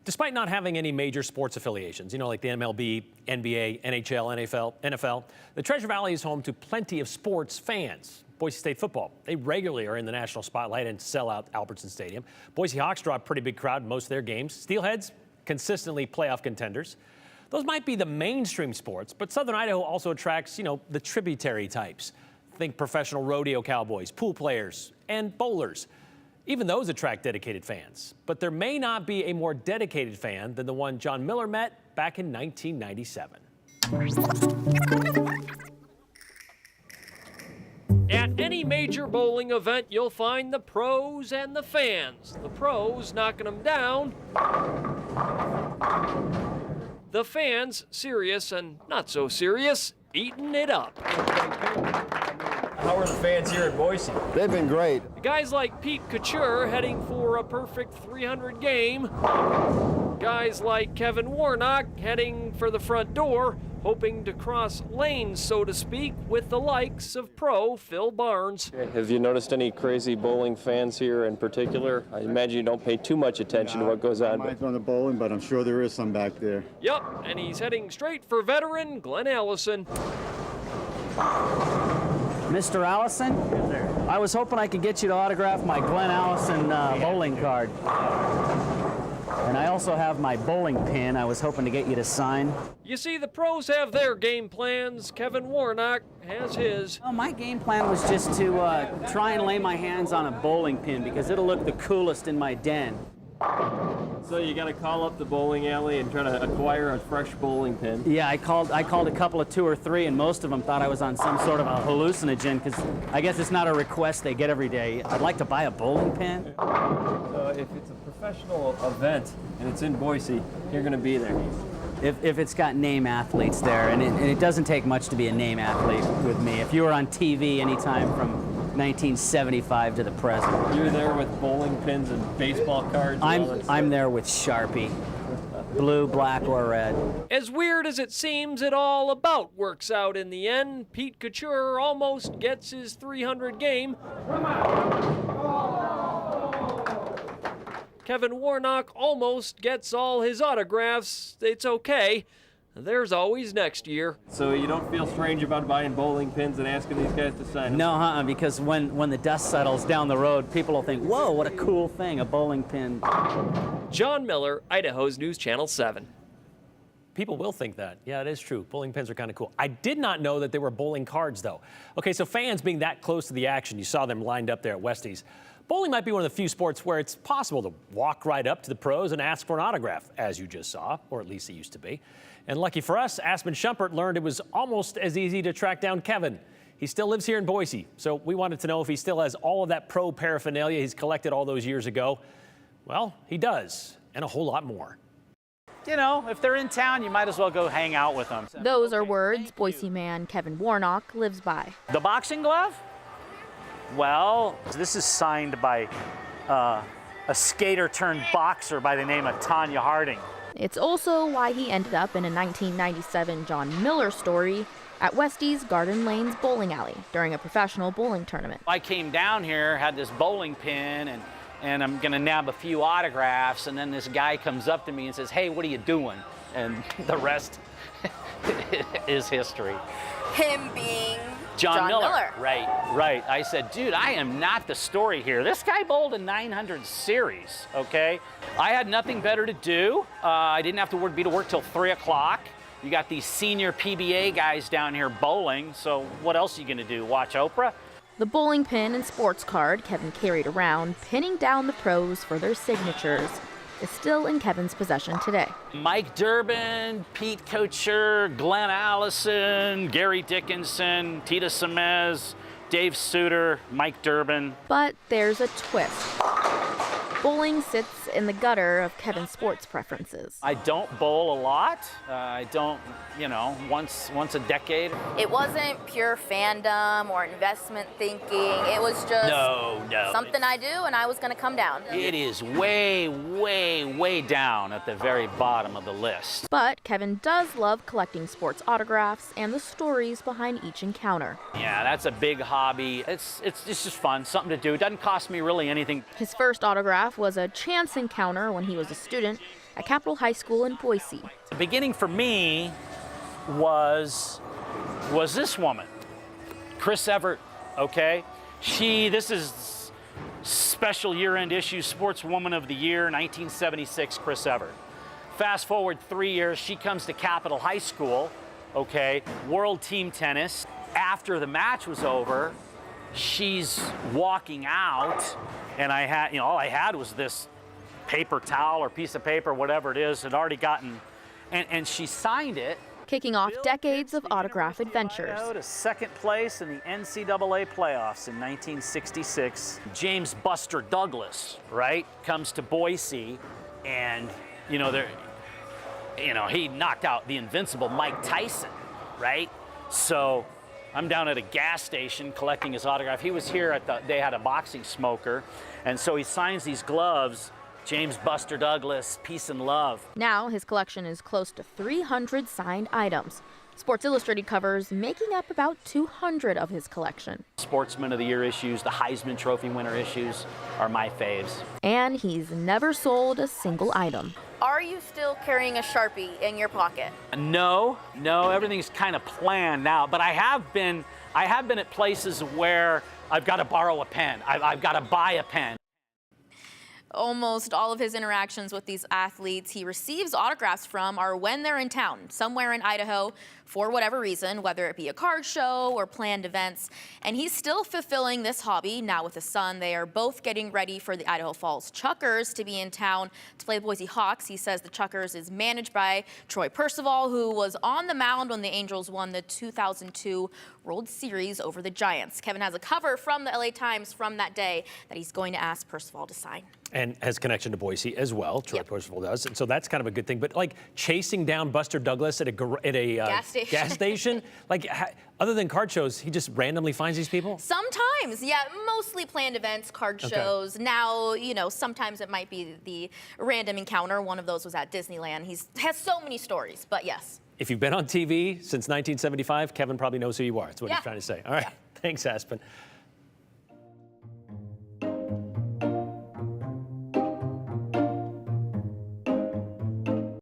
Despite not having any major sports affiliations, like the MLB, NBA, NHL, NFL, the Treasure Valley is home to plenty of sports fans. Boise State football, they regularly are in the national spotlight and sell out Albertson Stadium. Boise Hawks draw a pretty big crowd in most of their games. Steelheads, consistently playoff contenders. Those might be the mainstream sports, but Southern Idaho also attracts, the tributary types. Think professional rodeo cowboys, pool players, and bowlers. Even those attract dedicated fans. But there may not be a more dedicated fan than the one John Miller met back in 1997. At any major bowling event, you'll find the pros and the fans. The pros knocking them down. The fans, serious and not so serious, eating it up. How are the fans here in Boise? They've been great. Guys like Pete Couture heading for a perfect 300 game. Guys like Kevin Warnock heading for the front door, hoping to cross lanes, so to speak, with the likes of pro Phil Barnes. Have you noticed any crazy bowling fans here in particular? I imagine you don't pay too much attention to what goes on. I might on the bowling, but I'm sure there is some back there. Yep, and he's heading straight for veteran Glenn Allison. Mr. Allison, I was hoping I could get you to autograph my Glenn Allison bowling card. And I also have my bowling pin I was hoping to get you to sign. You see, the pros have their game plans. Kevin Warnock has his. Well, my game plan was just to try and lay my hands on a bowling pin because it'll look the coolest in my den. So you got to call up the bowling alley and try to acquire a fresh bowling pin. Yeah, I called a couple of 2 or 3, and most of them thought I was on some sort of a hallucinogen because I guess it's not a request they get every day. I'd like to buy a bowling pin. So if it's a professional event and it's in Boise, you're going to be there. If it's got name athletes there, and it doesn't take much to be a name athlete with me. If you were on TV anytime from 1975 to the present. You're there with bowling pins and baseball cards. I'm there with Sharpie, blue, black, or red. As weird as it seems, it all about works out in the end. Pete Couture almost gets his 300 game. Kevin Warnock almost gets all his autographs. It's okay. There's always next year. So you don't feel strange about buying bowling pins and asking these guys to sign them? No, because when the dust settles down the road, people will think, whoa, what a cool thing, a bowling pin. John Miller, Idaho's News Channel 7. People will think that. Yeah, it is true. Bowling pins are kind of cool. I did not know that they were bowling cards, though. Okay, so fans being that close to the action, you saw them lined up there at Westie's. Bowling might be one of the few sports where it's possible to walk right up to the pros and ask for an autograph, as you just saw, or at least it used to be. And lucky for us, Aspen Shumpert learned it was almost as easy to track down Kevin. He still lives here in Boise, so we wanted to know if he still has all of that pro paraphernalia he's collected all those years ago. Well, he does, and a whole lot more. If they're in town, you might as well go hang out with them. Those are words Boise man Kevin Warnock lives by. The boxing glove? Well, this is signed by a skater turned boxer by the name of Tanya Harding. It's also why he ended up in a 1997 John Miller story at Westie's Garden Lanes bowling alley during a professional bowling tournament. I came down here, had this bowling pin, and I'm gonna nab a few autographs, and then this guy comes up to me and says, hey, what are you doing? And the rest is history. Him being John Miller. Right. I said, dude, I am not the story here. This guy bowled a 900 series, okay? I had nothing better to do. I didn't have to be to work till 3 o'clock. You got these senior PBA guys down here bowling, so what else are you gonna do, watch Oprah? The bowling pin and sports card Kevin carried around, pinning down the pros for their signatures, is still in Kevin's possession today. Mike Durbin, Pete Couture, Glenn Allison, Gary Dickinson, Tita Semez, Dave Suter, Mike Durbin. But there's a twist. Bowling sits in the gutter of Kevin's sports preferences. I don't bowl a lot. I don't, once a decade. It wasn't pure fandom or investment thinking. It was just something I do, and I was going to come down. It is way, way, way down at the very bottom of the list. But Kevin does love collecting sports autographs and the stories behind each encounter. Yeah, that's a big hobby. It's just fun, something to do. It doesn't cost me really anything. His first autograph was a chance encounter when he was a student at Capitol High School in Boise. The beginning for me was this woman, Chris Evert, okay? This is special year-end issue Sportswoman of the Year, 1976, Chris Evert. Fast forward 3 years, she comes to Capitol High School, okay? World team tennis. After the match was over, she's walking out, and I had, all I had was this paper towel or piece of paper, whatever it is, had already gotten, and she signed it. Kicking off decades of autograph adventures. To second place in the NCAA playoffs in 1966. James Buster Douglas, right, comes to Boise, and he knocked out the invincible Mike Tyson, right? So I'm down at a gas station collecting his autograph. He was here they had a boxing smoker, and so he signs these gloves. James Buster Douglas, peace and love. Now his collection is close to 300 signed items. Sports Illustrated covers making up about 200 of his collection. Sportsman of the Year issues, the Heisman Trophy winner issues are my faves. And he's never sold a single item. Are you still carrying a Sharpie in your pocket? No, everything's kind of planned now, but I have been at places where I've got to borrow a pen. I've got to buy a pen. Almost all of his interactions with these athletes he receives autographs from are when they're in town, somewhere in Idaho, for whatever reason, whether it be a card show or planned events. And he's still fulfilling this hobby now with his son. They are both getting ready for the Idaho Falls Chuckers to be in town to play the Boise Hawks. He says the Chuckers is managed by Troy Percival, who was on the mound when the Angels won the 2002 World Series over the Giants. Kevin has a cover from the LA Times from that day that he's going to ask Percival to sign. And has connection to Boise as well. Troy Percival does, and so that's kind of a good thing. But like chasing down Buster Douglas at a gas station, like other than card shows, he just randomly finds these people. Sometimes, yeah, mostly planned events, card shows. Okay. Now, sometimes it might be the random encounter. One of those was at Disneyland. He has so many stories, but yes. If you've been on TV since 1975, Kevin probably knows who you are. That's what he's trying to say. All right, thanks, Aspen.